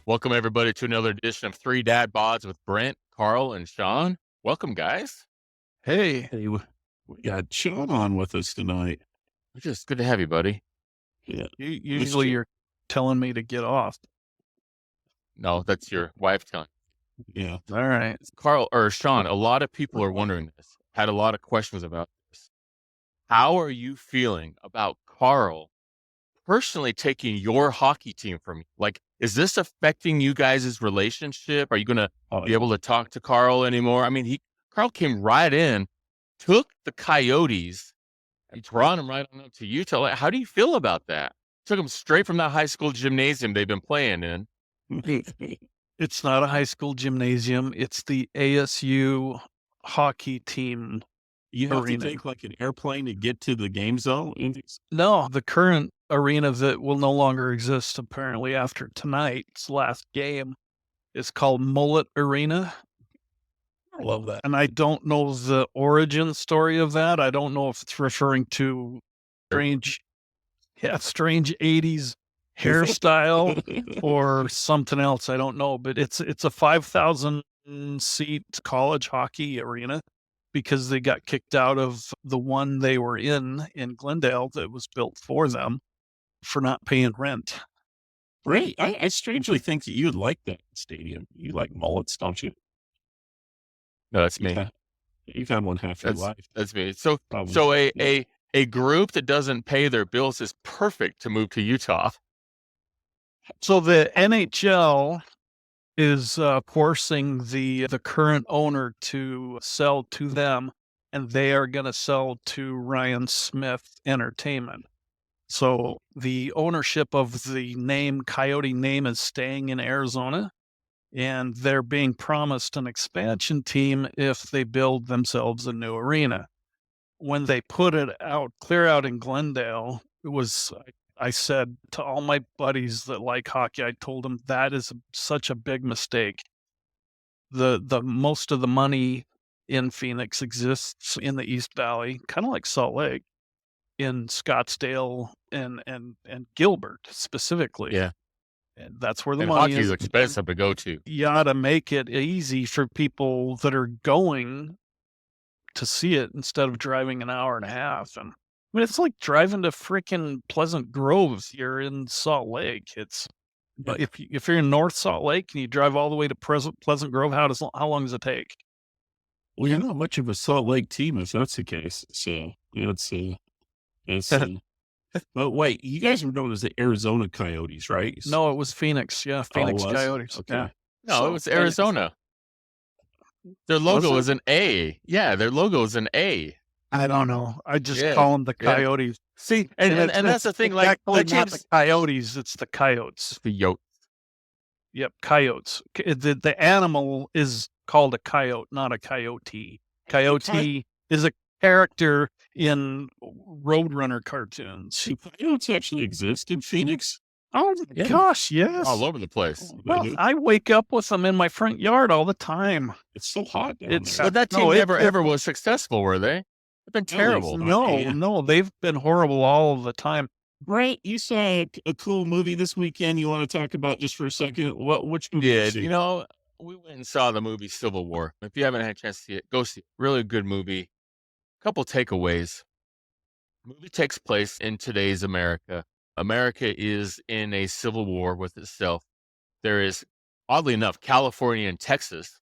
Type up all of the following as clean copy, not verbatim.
Welcome, everybody, to another edition of Three Dad Bods with Brent, Karl, and Shawn. Welcome, guys. Hey, We got Shawn on with us tonight. It's just good to have you, buddy. Yeah. usually you're telling me to get off. No, that's your wife telling. Yeah. All right. Karl or Shawn, a lot of people are wondering this, had a lot of questions about this. How are you feeling about Karl personally taking your hockey team from you? Like, is this affecting you guys' relationship? Are you going to be able to talk to Karl anymore? I mean, Karl came right in, took the Coyotes, and brought them right on up to Utah. Like, how do you feel about that? Took them straight from that high school gymnasium they've been playing in. It's not a high school gymnasium. It's the ASU hockey team. You have Arena. to take like an airplane to get to the game zone. No, the current arena that will no longer exist apparently after tonight's last game is called Mullet Arena. I love that. And I don't know the origin story of that. I don't know if it's referring to strange 80s hairstyle or something else. I don't know, but it's a 5,000 seat college hockey arena because they got kicked out of the one they were in Glendale that was built for them for not paying rent. Right. I strangely think that you would like that stadium. You like mullets, don't you? No, that's me. You've had one half your life. That's me. So a group that doesn't pay their bills is perfect to move to Utah. So the NHL is forcing the current owner to sell to them, and they are going to sell to Ryan Smith Entertainment. So the ownership of the Coyote name is staying in Arizona, and they're being promised an expansion team if they build themselves a new arena. When they put it out, clear out in Glendale, I said to all my buddies that like hockey, I told them that is such a big mistake. The most of the money in Phoenix exists in the East Valley, kind of like Salt Lake, in Scottsdale and Gilbert specifically. Yeah. And that's where the and money hockey is is. expensive to go to. You ought to make it easy for people that are going to see it instead of driving an hour and a half. And I mean, it's like driving to freaking Pleasant Grove. You're in Salt Lake. But if you're in North Salt Lake and you drive all the way to Pleasant Grove, how long does it take? Well, you're not much of a Salt Lake team if that's the case. So but wait, you guys were known as the Arizona Coyotes, right? No, it was Phoenix. Yeah, Phoenix Coyotes. Okay. Yeah. No, it was Arizona. Their logo is an A. Yeah, their logo is an A. I don't know. I just call them the Coyotes. Yeah. See, and that's the thing. Like, not the Coyotes, it's the Coyotes. The Yotes. Yep, Coyotes. The animal is called a coyote, not a coyote. Coyote is a character in Roadrunner cartoons. Do coyotes actually exist in Phoenix? Oh my gosh, yes. All over the place. Well, I wake up with them in my front yard all the time. It's so hot down there. But that team never was successful, were they? They've been terrible. No, they've been horrible all of the time. Right. You saw a cool movie this weekend you want to talk about just for a second? Which movie did you see? You know, we went and saw the movie Civil War. If you haven't had a chance to see it, go see it. Really good movie. Couple takeaways. The movie takes place in today's America. America is in a civil war with itself. There is, oddly enough, California and Texas,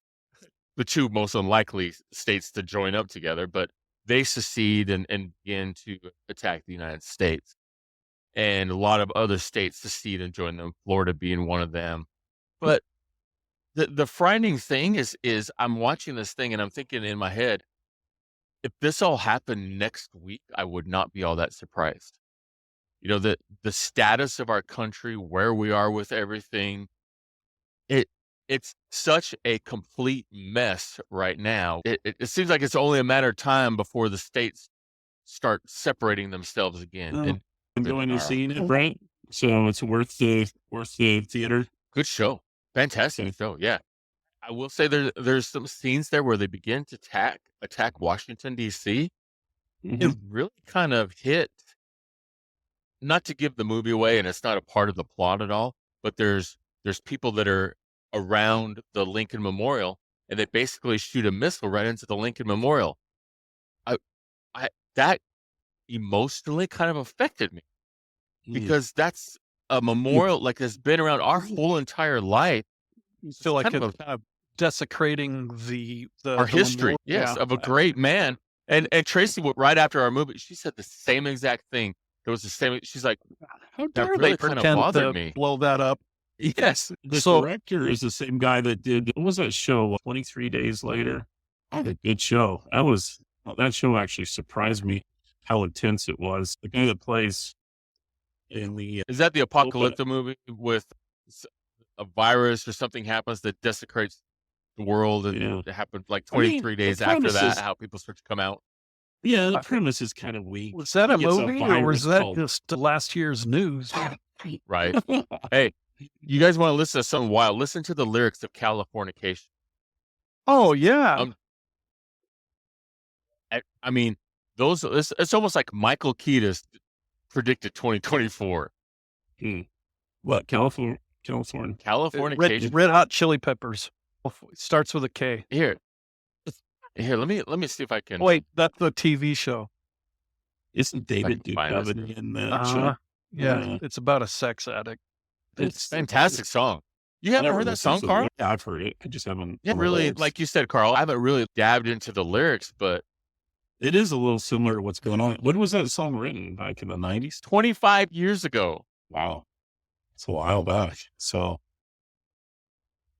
the two most unlikely states to join up together, but they secede and begin to attack the United States. And a lot of other states secede and join them, Florida being one of them. But the frightening thing is I'm watching this thing and I'm thinking in my head, if this all happened next week, I would not be all that surprised. You know, the status of our country, where we are with everything, it's such a complete mess right now. It seems like it's only a matter of time before the states start separating themselves again. I'm going to see it, right? So it's worth the theater. Good show. Fantastic show. Yeah. I will say there's some scenes there where they begin to attack Washington, D.C. Mhm. It really kind of hit, not to give the movie away, and it's not a part of the plot at all, but there's there's people that are around the Lincoln Memorial, and they basically shoot a missile right into the Lincoln Memorial. I, that emotionally kind of affected me because that's a memorial like that's been around our whole entire life. You feel like kind it's kind of desecrating our the history, memorial. yes, of a great man. And Tracy, right after our movie, she said the same exact thing. It was the same. She's like, How that dare really they kind of pretend bothered to me. blow that up? Yes. The So- director is the same guy that did, what was that show, 23 Days Later? What a good show. That show actually surprised me how intense it was. The guy that plays in the, Is that the apocalyptic movie with a virus or something happens that desecrates the world? And it happened like 23 days after that, how people start to come out. yeah, the premise is kind of weak. Was that a It's a movie or was virus that called- just last year's news? Right. Hey, you guys want to listen to something wild? Listen to the lyrics of Californication. Oh yeah. I mean, it's almost like Michael Kiedis predicted 2024. What, California? Californication. Red Hot Chili Peppers. Starts with a K. Here, let me see if I can. Wait, that's the TV show. Isn't David can find this. Duchovny in that show? Yeah, it's about a sex addict. It's a fantastic song. You haven't heard that song, Karl? Yeah, I've heard it. I just haven't. Yeah, really, like you said, Karl, I haven't really dabbed into the lyrics, but It is a little similar to what's going on. When was that song written? Back in the 90s? 25 years ago. Wow. It's a while back. So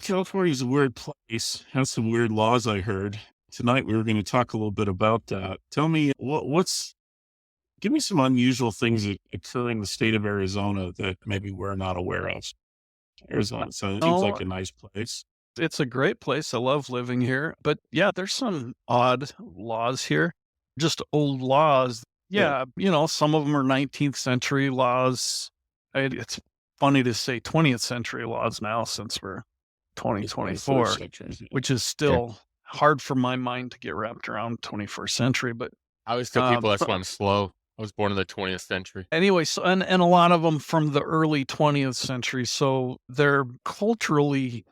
California is a weird place. Has some weird laws, I heard. Tonight we were going to talk a little bit about that. Tell me give me some unusual things that occur in the state of Arizona that maybe we're not aware of. Arizona seems like a nice place. It's a great place. I love living here. But yeah, there's some odd laws here. Just old laws. Yeah, some of them are 19th century laws. It's funny to say 20th century laws now since we're 2024, which is still hard for my mind to get wrapped around 21st century. But I always tell people that's why I'm slow. I was born in the 20th century. Anyway, so, and a lot of them from the early 20th century. So they're culturally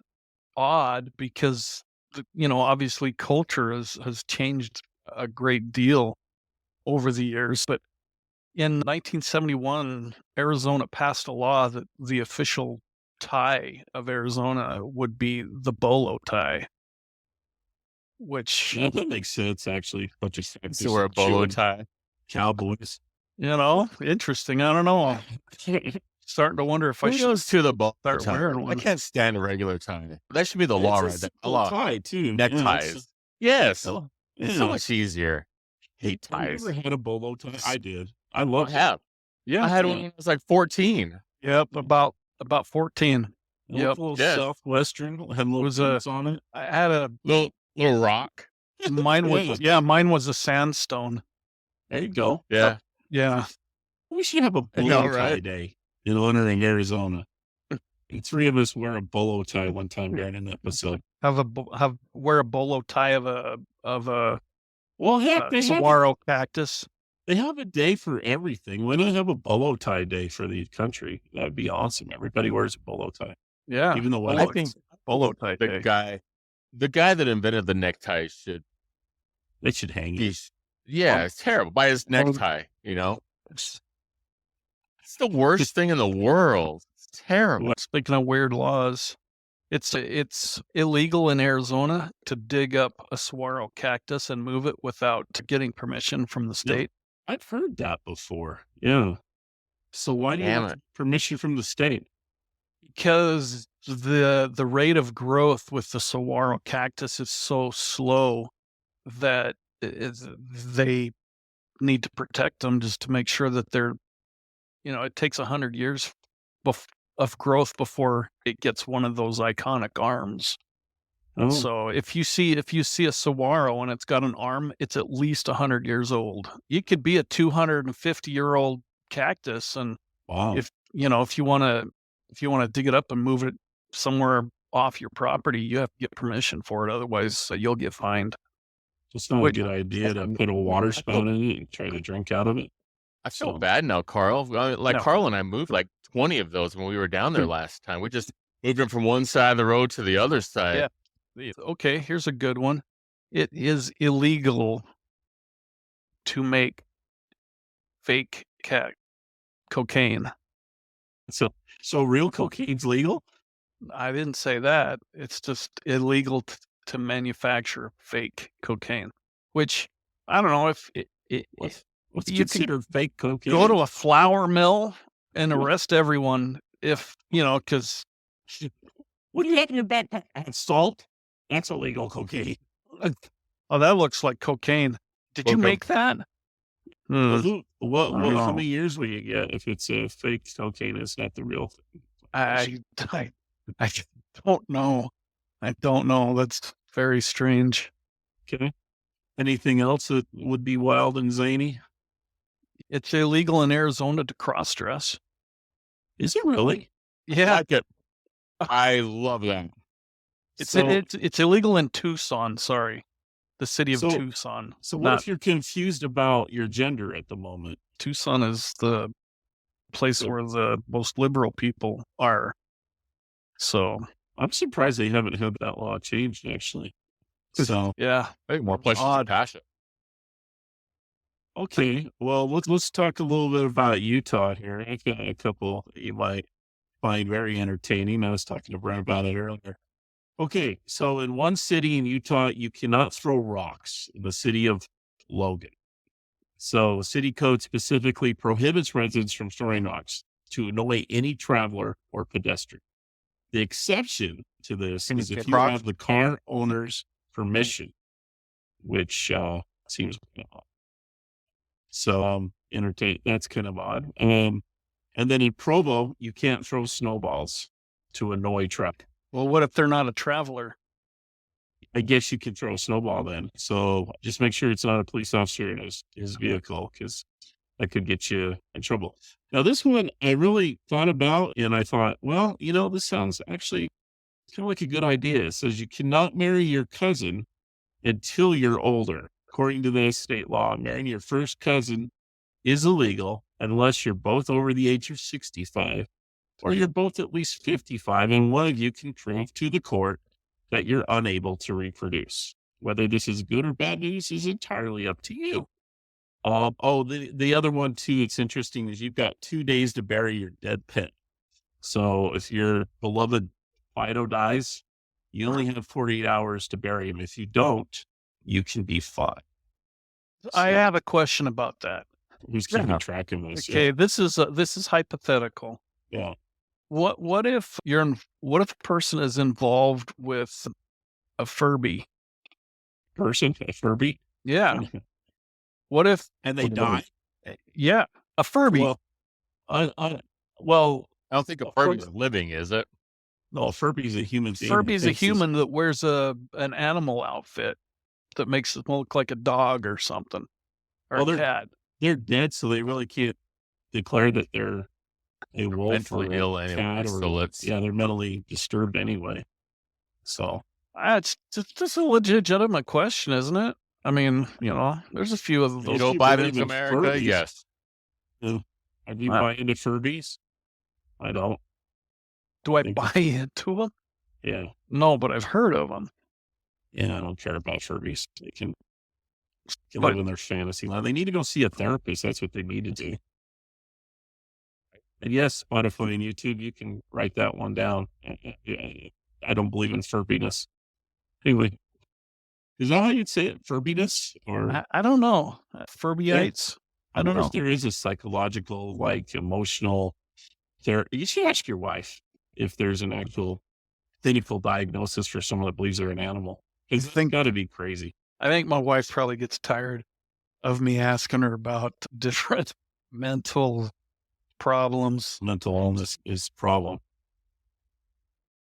odd because, obviously culture has changed a great deal over the years. But in 1971, Arizona passed a law that the official tie of Arizona would be the bolo tie. Which, Yeah, that makes sense, actually. Bunch of So wear a bolo tie. Cowboys. interesting. I don't know. Starting to wonder if I Who should goes to the bolo start tie? wearing I one. can't stand a regular tie. That should be the law, right there. A law. tie, too. Neckties. Yes. Yeah, It's so much easier. Hate Have ties. you ever had a bolo tie? I did. I love I have. Yeah. I had one when I was like 14. Yep. About 14. it. Yep. A little Yes. Southwestern. Had little Was a- pins on it. I had a Little rock. mine was a sandstone. There you go. Yeah. Yeah. We should have a I bolo know, tie right? day in Leonard, Arizona. The three of us wear a bolo tie one time during an episode. Wear a bolo tie of a Well, heck, saguaro cactus. they have a day for everything. Why not have a bolo tie day for the country? That'd be awesome. Everybody wears a bolo tie, Yeah. even the Well, white. I think Bolo tie the day. guy that invented the necktie should They should hang be, it. it's terrible. By his necktie, It's the worst thing in the world. It's terrible. Speaking of weird laws, it's illegal in Arizona to dig up a saguaro cactus and move it without getting permission from the state. I've heard that before. Yeah. So why do you Damn have permission from the state? Because the rate of growth with the saguaro cactus is so slow that they need to protect them just to make sure that they're, it takes 100 years of growth before it gets one of those iconic arms. Oh, So if you see a saguaro and it's got an arm, it's at least 100 years old. It could be a 250-year-old cactus, and wow. if you want to dig it up and move it somewhere off your property, you have to get permission for it. Otherwise, you'll get fined. It's not Which- a good idea to put a water spout in it and try to drink out of it. I feel So- bad now, Karl. No. Karl and I moved like 20 of those when we were down there last time. We just Moving from one side of the road to the other side. Yeah. Okay, here's a good one. It is illegal to make fake cocaine. So real cocaine's legal? I didn't say that. It's just illegal to manufacture fake cocaine, which I don't know if What's you could considered fake cocaine? go to a flour mill and arrest everyone if, because What are you talking about? And salt? That's illegal cocaine. oh, that looks like cocaine. Did you Okay. make that? Well, Hmm. what I don't how know. many years will you get if it's a fake cocaine? It's not the real thing. I don't know. I don't know. That's very strange. Okay. Anything else that would be wild and zany? It's illegal in Arizona to cross-dress. Is it really? Yeah, Like it. I love that. it's illegal in Tucson. Sorry, the city of So- Tucson. So what Not if you're confused about your gender at the moment? Tucson is the place So- where the most liberal people are. So I'm surprised they haven't had that law changed, actually. So, yeah, I think more places to Odd. pass it. okay. Well, let's talk a little bit about Utah here. I've got a couple that you might find very entertaining. I was talking to Brent about it earlier. Okay. So in one city in Utah, you cannot throw rocks in the city of Logan. So city code specifically prohibits residents from throwing rocks to annoy any traveler or pedestrian. The exception to this Can you is if get you rocks? have the car owner's permission, which seems odd. So that's kind of odd. And then in Provo, you can't throw snowballs to annoy traffic. well, what if they're not a traveler? I guess you could throw a snowball then. So just make sure it's not a police officer in his vehicle, because that could get you in trouble. Now, this one I really thought about, and I thought, well, this sounds actually kind of like a good idea. It says you cannot marry your cousin until you're older. According to the state law, marrying your first cousin is illegal unless you're both over the age of 65 or you're both at least 55 and one of you can prove to the court that you're unable to reproduce. Whether this is good or bad news is entirely up to you. The other one too, it's interesting, is you've got 2 days to bury your dead pet. So if your beloved Fido dies, you only have 48 hours to bury him. If you don't, you can be fined. I have a question about that. Who's keeping Yeah. track of this? Okay, this is hypothetical. Yeah. What if a person is involved with a Furby? Person, a Furby. Yeah. What if And they die. yeah, a Furby? Well, I don't think a Furby's living, is it? no, Furby's a human being. Furby's a It's just- human that wears an animal outfit that makes it look like a dog or something, or Well, a cat. They're dead, so they really can't declare that they're a wolf Mentally or ill a anyway, cat, or so it's they're mentally disturbed anyway. So It's just a legitimate question, isn't it? I mean, there's a few of you those. know, people Biden's live in America. Furbies. Yes. Are you Wow. buying into Furbies? I don't. Do I think- buy into them? Yeah, No, but I've heard of them. I don't care about Furbies. They can But- live in their fantasy land. They need to go see a therapist. That's what they need to do. And yes, Spotify and YouTube, you can write that one down. I don't believe in Furbiness. Anyway, is that how you'd say it? Furbiness? Or I don't know. Furbyites. I don't wonder know. if there is a psychological, emotional therapy. You should ask your wife if there's an actual clinical diagnosis for someone that believes they're an animal. It's got to be crazy. I think my wife probably gets tired of me asking her about different mental problems. Mental illness is a problem.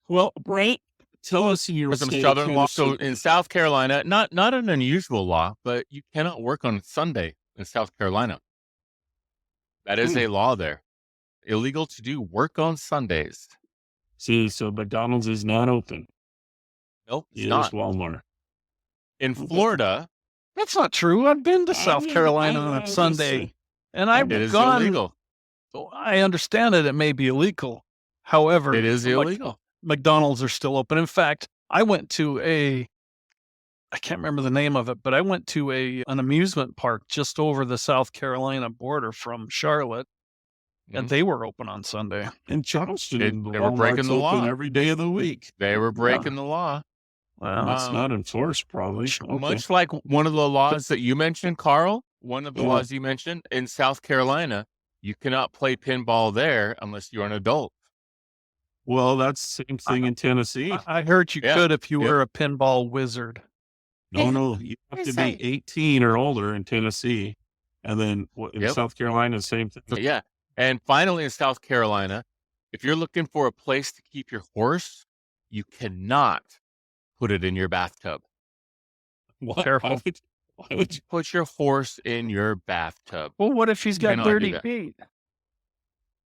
Well, Brent, tell us in your There's some state, southern law. Tennessee- So in South Carolina, not an unusual law, but you cannot work on Sunday in South Carolina. That is a law there. Illegal to do work on Sundays. See, so McDonald's is not open. Nope, it's It is not. Walmart. In Florida, That's not true. I've been to South I- Carolina I- on I a just Sunday, say- and I I've mean, it is gone. illegal. I understand that it may be illegal. However, It is illegal. McDonald's are still open. In fact, I went to I can't remember the name of it, but I went to an amusement park just over the South Carolina border from Charlotte, and they were open on Sunday. In Charleston, They were breaking Walmart's the open law. every day of the week. They were breaking the law. Wow. It's not enforced, probably. Okay. Much like one of the laws that you mentioned, Karl, one of the laws you mentioned in South Carolina, you cannot play pinball there unless you're an adult. Well, that's the same thing in Tennessee. I heard you could if you were a pinball wizard. No, you have to be 18 or older in Tennessee. And then in South Carolina, same thing. Yeah. And finally, in South Carolina, if you're looking for a place to keep your horse, you cannot put it in your bathtub. Careful. Why would you put your horse in your bathtub? Well, what if he's got Cannot do dirty that. feet?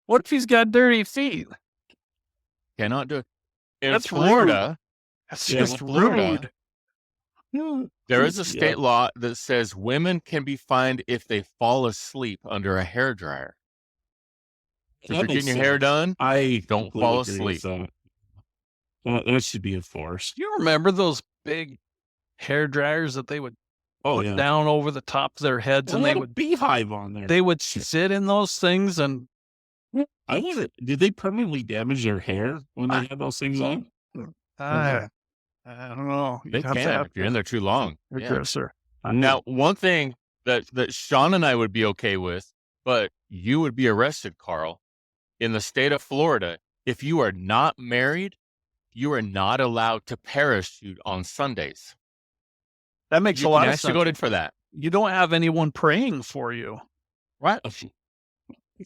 What if he's got dirty feet? Cannot do it. In That's Florida, That's in just Florida, rude. there is a state law that says women can be fined if they fall asleep under a hairdryer. So if you're getting your hair done, I don't fall asleep. That should be enforced. You remember those big hair dryers that they would put down over the top of their heads, and they would beehive on there. They would sit in those things, and did they permanently damage their hair when they had those things on? I don't know. They can if you're in there too long. Sir. Now, one thing that Shawn and I would be okay with, but you would be arrested, Karl, in the state of Florida. If you are not married, you are not allowed to parachute on Sundays. That makes a lot of sense. You go for that. You don't have anyone praying for you. Right.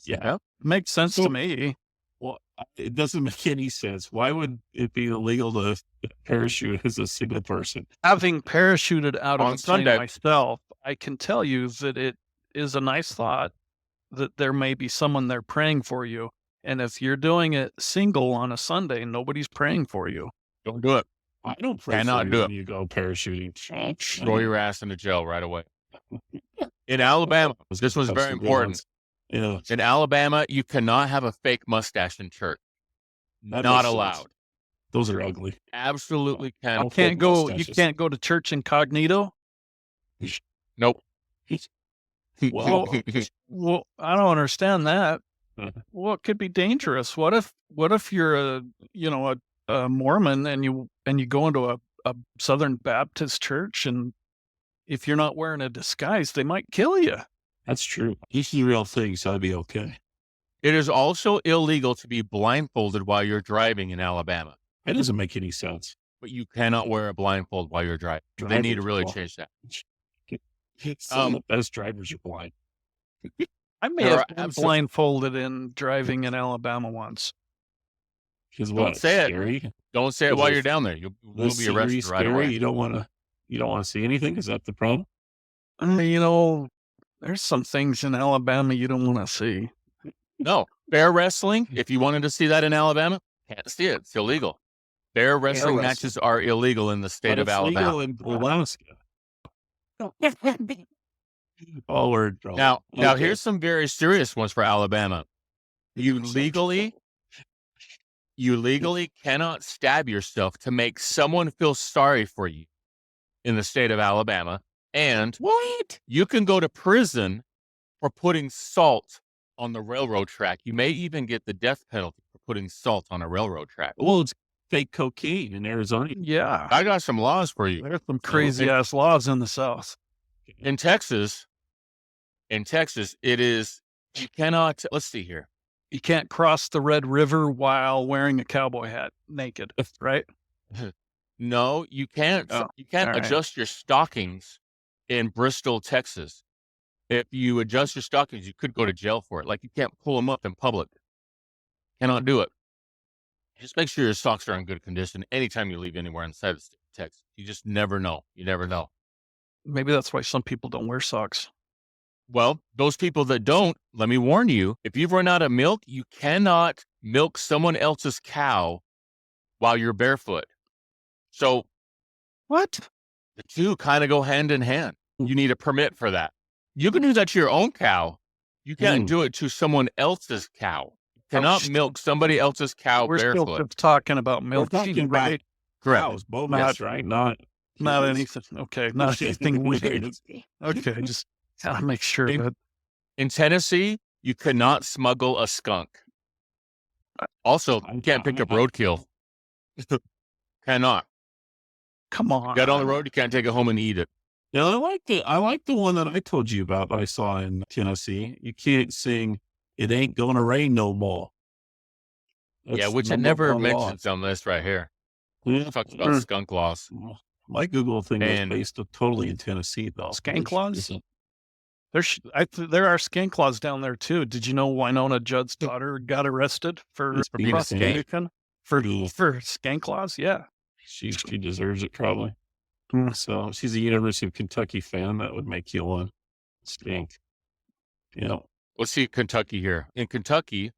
Yeah. Makes sense to me. Well, it doesn't make any sense. Why would it be illegal to parachute as a single person? Having parachuted out of On a plane Sunday myself, I can tell you that it is a nice thought that there may be someone there praying for you. And if you're doing it single on a Sunday, nobody's praying for you. Don't do it. I don't pray Cannot for you do when it. you go parachuting. Throw your ass into jail right away. In Alabama, this was very important. Yeah. In Alabama, you cannot have a fake mustache in church. Not allowed. Those are ugly. Absolutely cannot. You can't go to church incognito? Nope. Well, I don't understand that. Well, it could be dangerous. What if you're a Mormon and you go into a Southern Baptist church, and if you're not wearing a disguise, they might kill you. That's true. These are real things, so I'd be okay. It is also illegal to be blindfolded while you're driving in Alabama. That doesn't make any sense. But you cannot wear a blindfold while you're driving. They need to really change that. Some of the best drivers are blind. I may have been blindfolded in driving in Alabama once. Don't say it. Don't say it while you're down there. You'll be arrested right away. You don't want to see anything. Is that the problem? There's some things in Alabama you don't want to see. No, bear wrestling. If you wanted to see that in Alabama, can't see it. It's illegal. Bear wrestling matches are illegal in the state of Alabama. Legal in Alaska. Oh, we're in trouble. Now here's some very serious ones for Alabama. You legally cannot stab yourself to make someone feel sorry for you in the state of Alabama. And you can go to prison for putting salt on the railroad track. You may even get the death penalty for putting salt on a railroad track. Well, it's fake cocaine in Arizona. Yeah. I got some laws for you. There's some crazy ass laws in the South. In Texas, it is, you cannot, let's see here. You can't cross the Red River while wearing a cowboy hat naked, right? No, you can't. You can't adjust your stockings in Bristol, Texas. If you adjust your stockings, you could go to jail for it. Like, you can't pull them up in public. Cannot do it. Just make sure your socks are in good condition anytime you leave anywhere inside the state of Texas. You just never know. You never know. Maybe that's why some people don't wear socks. Well, those people that don't, let me warn you, if you've run out of milk, you cannot milk someone else's cow while you're barefoot. So what? The two kind of go hand in hand. You need a permit for that. You can do that to your own cow. You can't do it to someone else's cow. You Cannot geez. milk somebody else's cow We're still barefoot. just talking about We're milk, talking about right? Correct. cows, bogus, right? Not anything. Okay, not anything weird. Okay, just gotta make sure that In Tennessee, you cannot smuggle a skunk. Also, you can't pick up roadkill. Cannot. come on. Get on the road, you can't take it home and eat it. Yeah, I like the one that I told you about that I saw in Tennessee. You can't sing "It Ain't Gonna Rain No More." Yeah, which it number never one law. mentions on this right here. Yeah, It talks about skunk laws. my Google thing was And- based totally in Tennessee, though. Skank which laws? isn't- There are skank laws down there too. Did you know Winona Judd's daughter got arrested for For being a skank? prostitution? For skank laws? Yeah. She deserves it probably. Mm. So she's a University of Kentucky fan. That would make you one. Stink. Yeah. Let's see Kentucky here. In Kentucky, if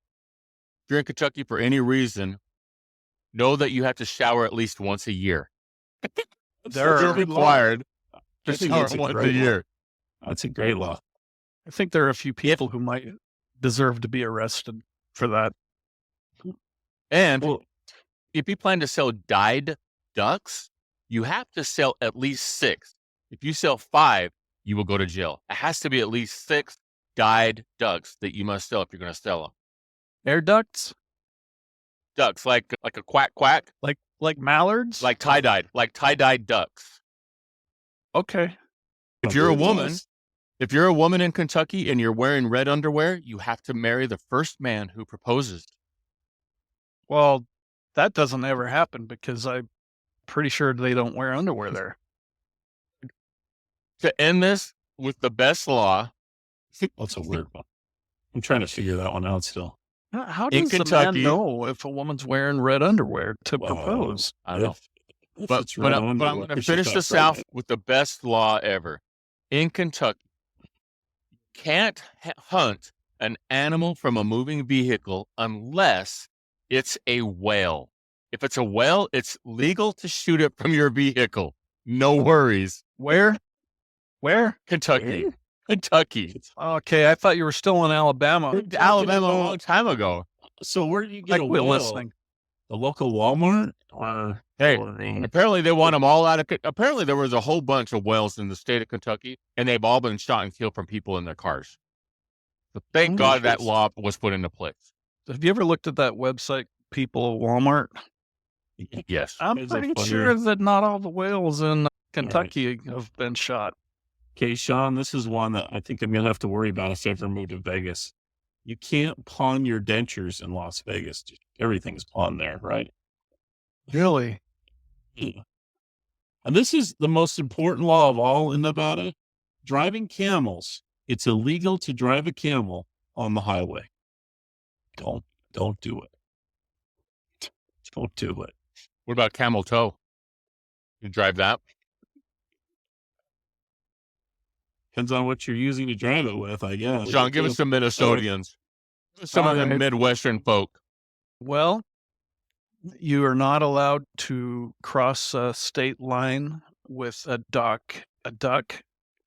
you're in Kentucky for any reason, know that you have to shower at least once a year. There You're are- required to I think shower that's a once a great law. year. That's a great law. I think there are a few people who might deserve to be arrested for that. And Well, if you plan to sell dyed ducks, you have to sell at least 6. If you sell 5, you will go to jail. It has to be at least 6 dyed ducks that you must sell if you're going to sell them. Air ducts? Ducks, like a quack quack, Like mallards? like tie-dyed ducks. Okay. If you're a woman in Kentucky and you're wearing red underwear, you have to marry the first man who proposes. Well, that doesn't ever happen because I'm pretty sure they don't wear underwear there. To end this with the best law, That's a weird one. I'm trying to figure that one out still. How In does the man Kentucky- know if a woman's wearing red underwear to Well, propose? I don't know. If But, it's but, red I'm underwear, going to 'cause she's finish not this out pregnant. with the best law ever. In Kentucky, you can't hunt an animal from a moving vehicle unless it's a whale. If it's a whale, it's legal to shoot it from your vehicle. No worries. Where? Kentucky. Where? Kentucky. Okay, I thought you were still in Alabama. Alabama a long time ago. So where do you get Like a we're whale? listening. The local Walmart? Or, Hey, or, apparently they want them all out of. Apparently there was a whole bunch of whales in the state of Kentucky, and they've all been shot and killed from people in their cars. So thank Oh, God that shit. law was put into place. Have you ever looked at that website, People at Walmart? Yes. I'm Is it pretty funny? sure that not all the whales in Kentucky have been shot. Okay, Shawn, this is one that I think I'm going to have to worry about if I ever move to Vegas. You can't pawn your dentures in Las Vegas. Everything's pawned there, right? Really? Yeah. And this is the most important law of all in Nevada. Driving camels. It's illegal to drive a camel on the highway. Don't do it. Don't do it. What about camel toe? You drive that? Depends on what you're using to drive it with, I guess. Shawn, give us some Minnesotans. Some of them Alright. Midwestern folk. Well, you are not allowed to cross a state line with a duck,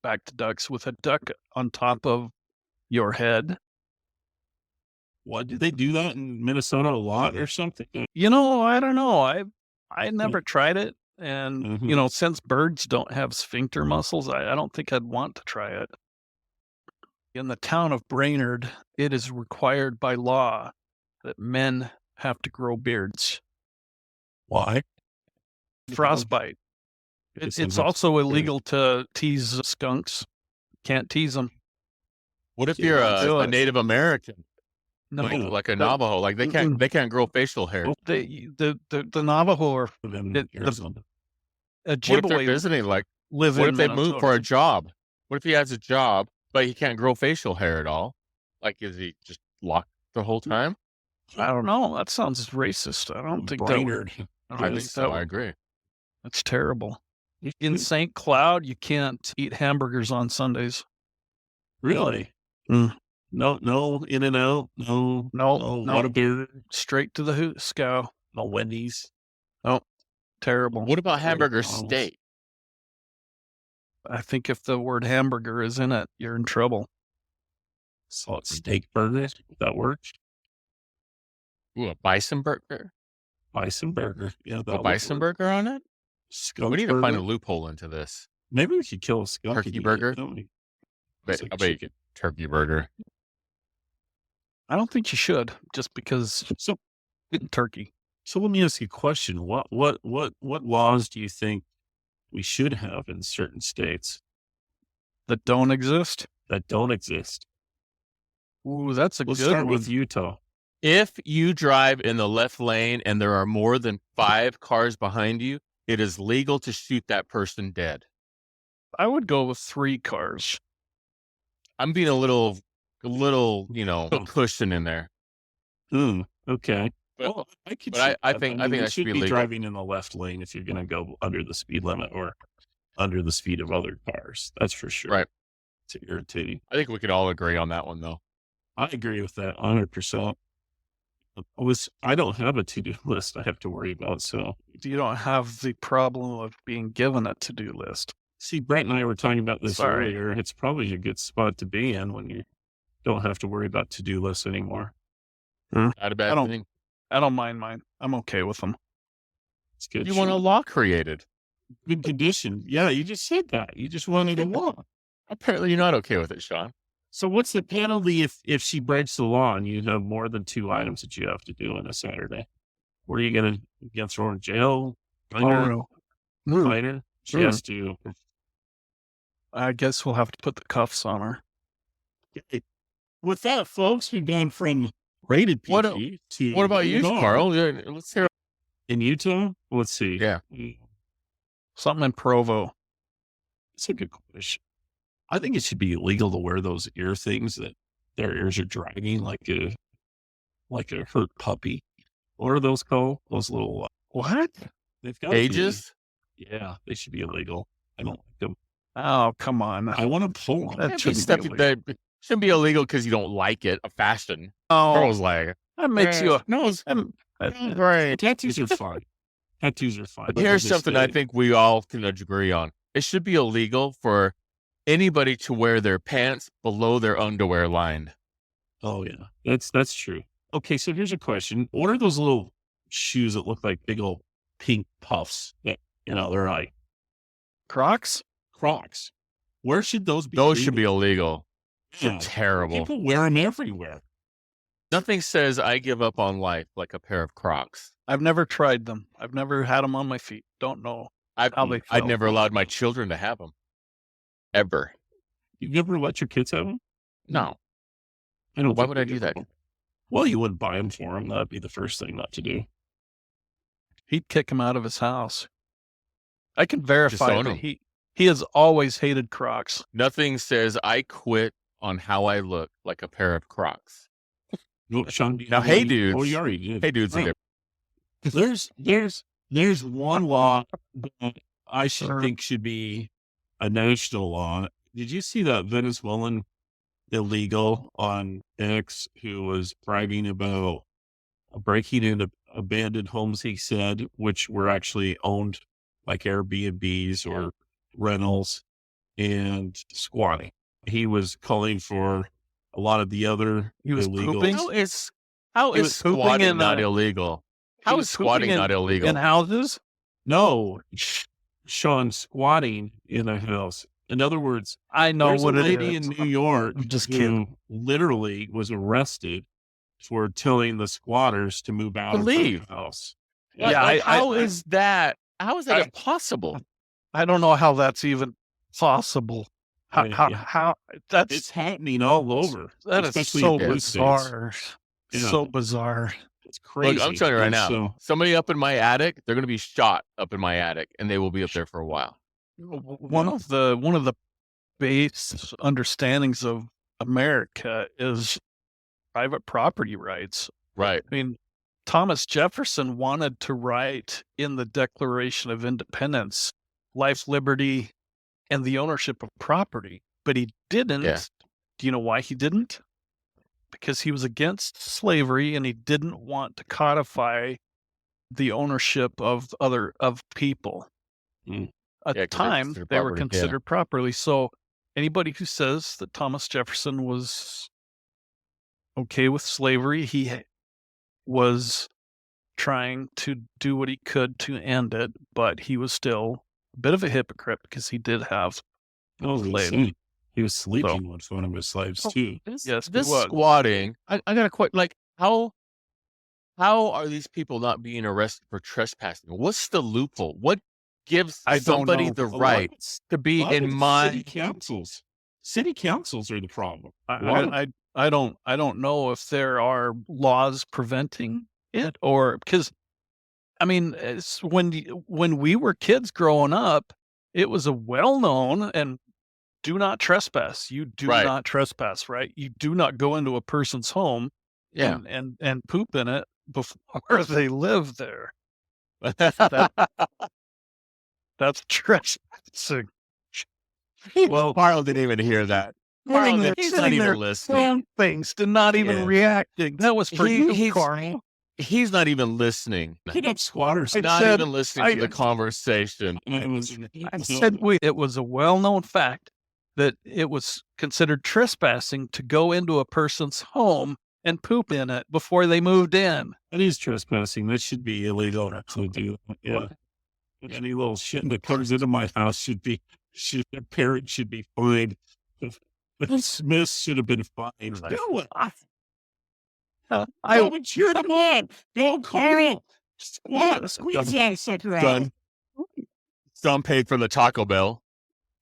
back to ducks, with a duck on top of your head. What, did they do that in Minnesota a lot or something? You know, I don't know. I never tried it. And, Mhm. you know, since birds don't have sphincter muscles, I don't think I'd want to try it. In the town of Brainerd, it is required by law that men have to grow beards. Why? Frostbite. Because It's I'm- also illegal to tease skunks. Can't tease them. What if Yeah, you're do a it. Native American, No, like a Navajo? Like they can't grow facial hair. the Navajo or in the- Arizona. a What if they're Ojibwe visiting? Like, live what in if they move for a Minnesota. job? What if he has a job, but he can't grow facial hair at all? Like, is he just locked the whole time? I don't know. That sounds racist. I don't think that would, Brainerd. I I don't think think so. that I would- agree. That's terrible. In St. Cloud, you can't eat hamburgers on Sundays. Really? Mm. No In and Out. No. No, No. no. Whataburger. Straight to the Hooscow. No Wendy's. Terrible. What about hamburger McDonald's. steak? I think if the word hamburger is in it, you're in trouble. So it's steak burgers. That works. Ooh, a bison burger? Bison burger. Yeah, A that would bison work. burger on it? Skunk We need to find a burger. loophole into this. Maybe we should kill a skunk and Turkey eat it, burger? don't we? But It's like I bet you chicken. turkey burger. I don't think you should, just because So, turkey. so let me ask you a question. What laws do you think we should have in certain states That don't exist. that don't exist? Ooh, that's a Let's good start one. with Utah. If you drive in the left lane and there are more than 5 cars behind you, it is legal to shoot that person dead. I would go with 3 cars. I'm being a little, pushing in there. Okay. But- Well, I could. but I see think- that. I think you that should be legal. driving in the left lane if you're going to go under the speed limit or under the speed of other cars. That's for sure. Right. It's irritating. I think we could all agree on that one, though. I agree with that 100%. I don't have a to-do list I have to worry about. So, You don't have the problem of being given a to-do list. see, Brent and I were talking about this Sorry. earlier. It's probably a good spot to be in when you don't have to worry about to-do lists anymore. Not a bad I don't- thing. I don't mind mine. I'm okay with them. It's good. You want a law created. good condition. Yeah, you just said that. You just wanted a law. Apparently, you're not okay with it, Shawn. So what's the penalty if she breaks the law and you have more than 2 items that you have to do on a Saturday? What are you gonna throw her in jail? Oh, no. Fine. She Mm. has to. I guess we'll have to put the cuffs on her. With that, folks, we've gone from rated What- PG to What about you, rated R. Karl? Yeah, let's hear. In Utah? Let's see. Yeah. Something in Provo. That's a good question. I think it should be illegal to wear those ear things that their ears are dragging like a hurt puppy. What are those called? Those little What? they've got to be- Ages? Yeah, they should be illegal. I don't like them. Oh, come on. I want to pull them. That Can't be shouldn't be stuff illegal. that shouldn't be illegal because you don't like it. A fashion. Oh, Karl's like, that makes you a... no, it's great. Tattoos are fine. Tattoos are fine. But here's They something I stay. think we all can agree on. It should be illegal for anybody to wear their pants below their underwear line. Oh yeah, that's true. Okay, so here's a question: what are those little shoes that look like big old pink puffs? That they're like Crocs? Crocs. Where should those be? Those should be legal? illegal. They're Yeah. terrible. People wear them everywhere. Nothing says I give up on life like a pair of Crocs. I've never tried them. I've never had them on my feet. Don't know. How they I'd felt. never allowed my children to have them. Ever. You've never let your kids have them? No. I don't. Why think would I we do give that? them. Well, you wouldn't buy them for them. That'd be the first thing not to do. He'd kick him out of his house. I can verify own that 'em. he has always hated Crocs. Nothing says I quit on how I look like a pair of Crocs. No, Shawn, do you Now, have hey, any- dudes. Oh, you already did. Hey, dudes, Right. There's one law that I Sure. think should be a national law. Did you see that Venezuelan illegal on X who was bragging about breaking into abandoned homes, he said, which were actually owned like Airbnbs or rentals, and squatting. He was calling for a lot of the other He was illegals. pooping? How He is was pooping squatting in not a- illegal? He How was is squatting pooping not illegal? in houses? No, Shawn, squatting in a house. In other words, I know there's what a it lady is. in New York I'm just who kidding. literally was arrested for telling the squatters to move out of Leave. her house. Yeah, How is that I- impossible? I don't know how that's even possible. How, Yeah, how, yeah. how that's It's happening all over. that is especially so in blue states. bizarre. Yeah. So bizarre. It's crazy. Look, I'm telling you right And now, so- somebody up in my attic, they're going to be shot up in my attic, and they will be up there for a while. One of the base understandings of America is private property rights. Right. I mean, Thomas Jefferson wanted to write in the Declaration of Independence life, liberty, and the ownership of property, but he didn't. Yeah. Do you know why he didn't? Because he was against slavery and he didn't want to codify the ownership of people. Mm. At Yeah, the 'cause they're time, considered they were property, yeah. considered properly. So anybody who says that Thomas Jefferson was okay with slavery, he was trying to do what he could to end it, but he was still a bit of a hypocrite because he did have slave. He was sleeping with one of his slaves too. Yes, This he was. squatting, I got a question. Like, how are these people not being arrested for trespassing? What's the loophole? What gives I don't somebody know. the A lot right of it's- to be a lot of in it's my? city councils. City councils are the problem. I don't know if there are laws preventing it, or because I mean, it's when we were kids growing up, it was a well-known and do not trespass. You do Right. not trespass, right? You do not go into a person's home Yeah. and poop in it before they live there. That's trespassing. Well, Karl didn't even hear that. He's not even listening. Things to not even Yeah. reacting. That was for you, Karl. He's not even listening. Squatters. He's not even listening to the conversation. I said it was a well-known fact that it was considered trespassing to go into a person's home and poop in it before they moved in. That is trespassing. That should be illegal to do. Yeah. Any little shit that comes into my house their parents should be fined. The Smiths should have been fined. I would cheer them on. Don't Karl. Squeeze Son paid for the Taco Bell.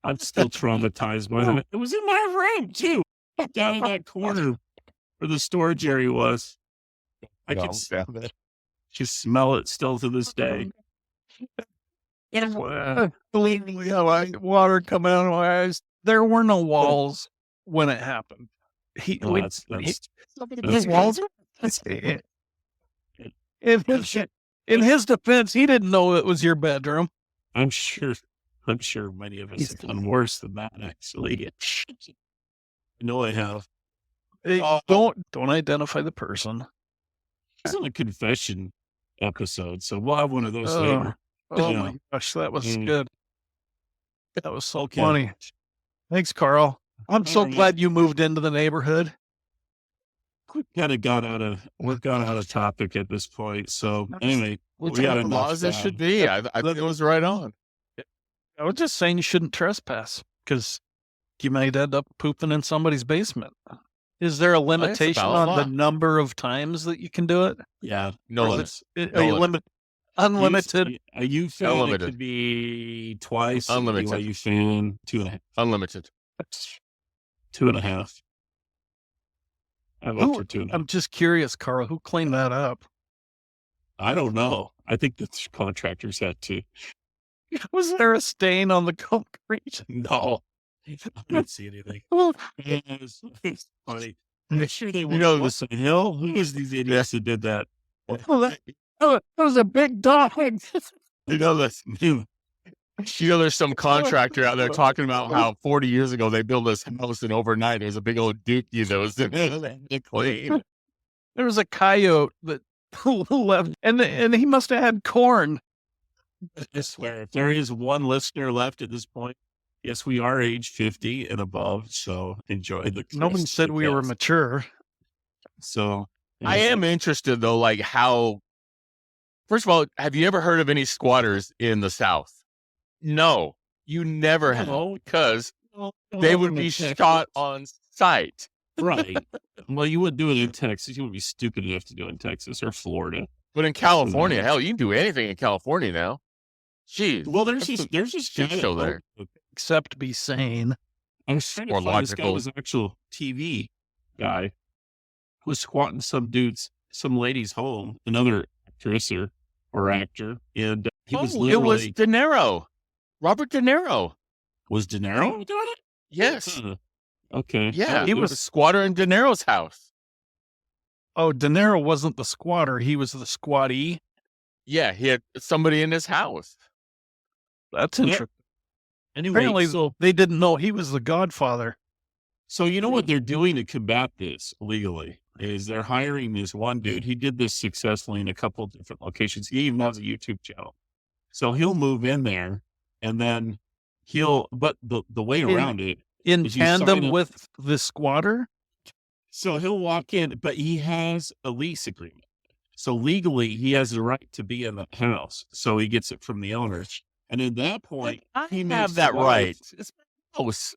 I'm still traumatized by it. It was in my room too. Down in that corner where the storage area was. I can just smell it still to this day. Believe me, water coming out of my eyes. There were no walls when it happened. His walls. In his defense, he didn't know it was your bedroom. I'm sure many of us have done worse than that, actually. I know I have. Don't identify the person. This isn't a confession episode, so we'll have one of those later. Oh my gosh, that was good. That was so funny. Thanks, Karl. I'm so glad you moved into the neighborhood. We kind of got out of topic at this point. So anyway, we got enough laws it should be. I think it was right on. I was just saying you shouldn't trespass because you might end up pooping in somebody's basement. Is there a limitation on the number of times that you can do it? Yeah, no. Are you unlimited? Are you fan? It could be twice. Unlimited. Are you fan? 2.5. Unlimited. 2.5. I vote for 2.5. I'm just curious, Karl. Who cleaned that up? I don't know. I think the contractors had to. Was there a stain on the concrete? No. I didn't see anything. It's funny. I'm sure they know this hill. Who was these idiots who did that? That was a big dog. You know this. There's some contractor out there talking about how 40 years ago they built this house and overnight there's a big old dookie that was in it clean. There was a coyote that left, and he must have had corn. I swear, if there is one listener left at this point, yes, we are age 50 and above, so enjoy the. Nobody said we were mature. So I am interested though, like how. First of all, have you ever heard of any squatters in the South? No, you never have, because they would be shot on sight. Right. Well, you wouldn't do it in Texas. You would be stupid enough to do it in Texas or Florida. But in California, hell, you can do anything in California now. Jeez. Well, there's just show there. Except be sane. I was trying to find this guy was an actual TV guy who was squatting some lady's home, another actress or actor, and he was literally. It was De Niro. Robert De Niro. Was De Niro doing it? Yes. Okay. Yeah, he was a squatter in De Niro's house. Oh, De Niro wasn't the squatter. He was the squattee. Yeah, he had somebody in his house. That's interesting. Anyway, apparently they didn't know he was the godfather. So you know what they're doing to combat this legally is they're hiring this one dude. He did this successfully in a couple of different locations. He even has a YouTube channel. So he'll move in there and then but the way around it. In tandem with the squatter? So he'll walk in, but he has a lease agreement. So legally, he has the right to be in the house. So he gets it from the owner. And at that point, I he have makes that the right. wife. It's my house.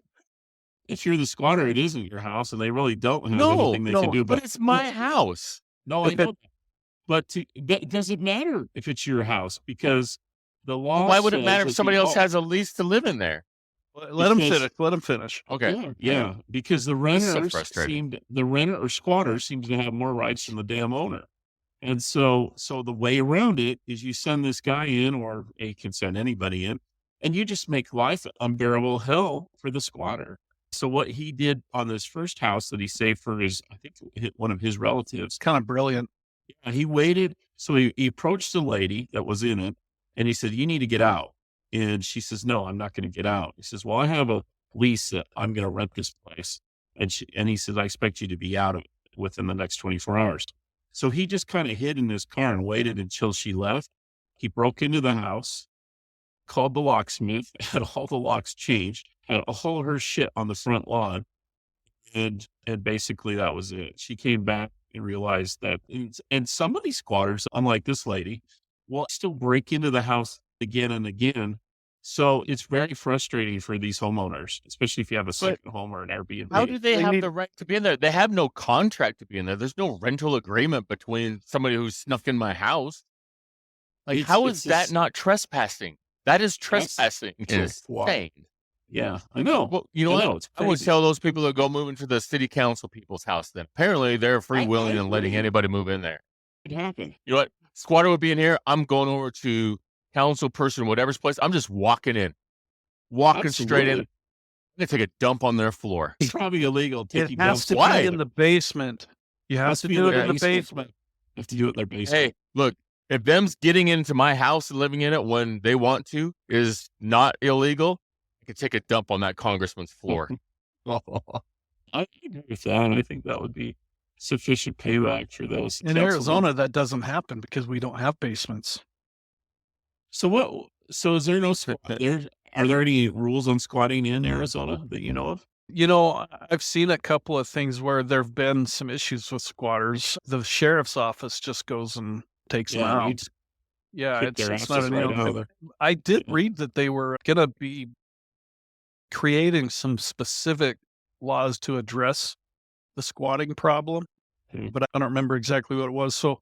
If you're the squatter, it isn't your house, and they really don't have No, anything they can do. but it's my house. No, I If it- know. But it doesn't matter if it's your house because the law. Why would it says matter that if somebody the else o- has a lease to live in there? Let him Because- finish. Let him finish. Okay. Yeah, because the This is so renters frustrating. the renter or squatter seems to have more rights than the damn owner. And so the way around it is you send this guy in, or you can send anybody in, and you just make life unbearable hell for the squatter. So what he did on this first house that he saved for I think one of his relatives, Kind of brilliant. he waited. So he approached the lady that was in it and he said, "You need to get out." And she says, "No, I'm not going to get out." He says, "Well, I have a lease that I'm going to rent this place." And he says, "I expect you to be out of it within the next 24 hours. So he just kind of hid in his car and waited until she left. He broke into the house, called the locksmith, had all the locks changed, had all her shit on the front lawn. And basically that was it. She came back and realized that, and some of these squatters, unlike this lady, will still break into the house again and again. So it's very frustrating for these homeowners, especially if you have a second home or an Airbnb. How do they They have need- the right to be in there? They have no contract to be in there. There's no rental agreement between somebody who snuck in my house. Like, It's- how it's is that just- not trespassing? That is That's- trespassing. that's why. Insane. Yeah, I know. Well, you know I know, what? it's I would crazy. tell those people to go move into the city council people's house then. Apparently, they're free I willing and letting agree. anybody move in there. It happened. You know what? Squatter would be in here. I'm going over to council person, whatever's place. I'm just walking in. Walking straight in. I'm Absolutely. going to take a dump on their floor. It's probably illegal. It taking has dumps to Why? be in the basement. You have Must to be do it their in the basement. basement. You have to do it in their basement. Hey, look, if them's getting into my house and living in it when they want to is not illegal, I could take a dump on that congressman's floor. I agree with that. I think that would be sufficient payback for those. In councilmen. Arizona, that doesn't happen because we don't have basements. So what? So is there no? Are there any rules on squatting in Arizona that you know of? You know, I've seen a couple of things where there have been some issues with squatters. The sheriff's office just goes and takes them you out. just Yeah, kick their it's not asses an right illegal out of thing. there. I did Yeah. read that they were going to be creating some specific laws to address the squatting problem, Hmm. but I don't remember exactly what it was. So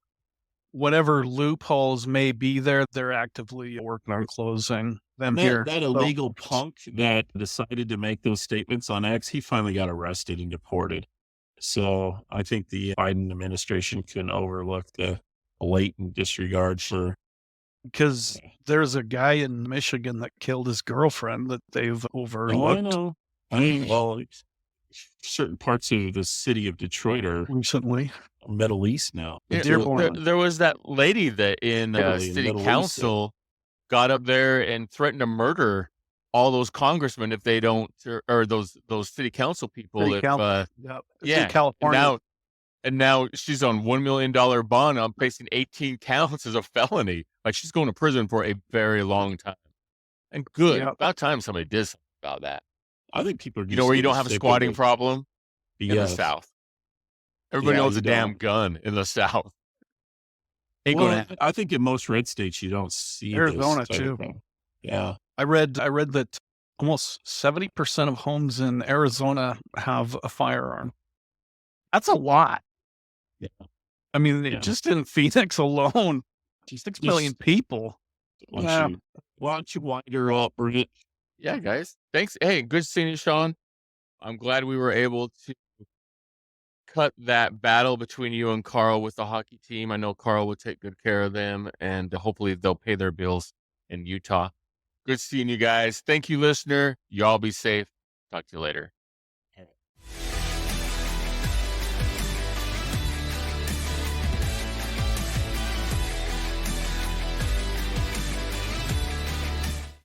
whatever loopholes may be there, they're actively working on closing them here. That So- illegal punk that decided to make those statements on X, he finally got arrested and deported. So I think the Biden administration can overlook the blatant disregard for. because there's a guy in Michigan that killed his girlfriend that they've Oh, I overlooked know. Well, certain parts of the city of Detroit are recently. Middle East now. Yeah, Dearborn. there was that lady that in Totally, in city Middle East, council got up there and threatened to murder all those congressmen if they don't, or those city council people. City if, council. Yep. It's yeah, in California. And now she's on $1 million bond. I'm facing 18 counts as a felony. Like, she's going to prison for a very long time. And good. Yeah. About time somebody did something about that. I think people are You know where you don't have a squatting problem? In the Yes. South. Everybody Yeah, owns a you damn don't. gun in the South. Ain't Well, gonna happen. I think in most red states you don't see Arizona, this type of too. problem. Yeah. I read that almost 70% of homes in Arizona have a firearm. That's a lot. Yeah. I mean, Yeah. just in Phoenix alone, 6 million people. Why Yeah. don't you wind her up, Brent? Yeah, guys. Thanks. Hey, good seeing you, Shawn. I'm glad we were able to cut that battle between you and Karl with the hockey team. I know Karl would take good care of them, and hopefully they'll pay their bills in Utah. Good seeing you guys. Thank you, listener. Y'all be safe. Talk to you later.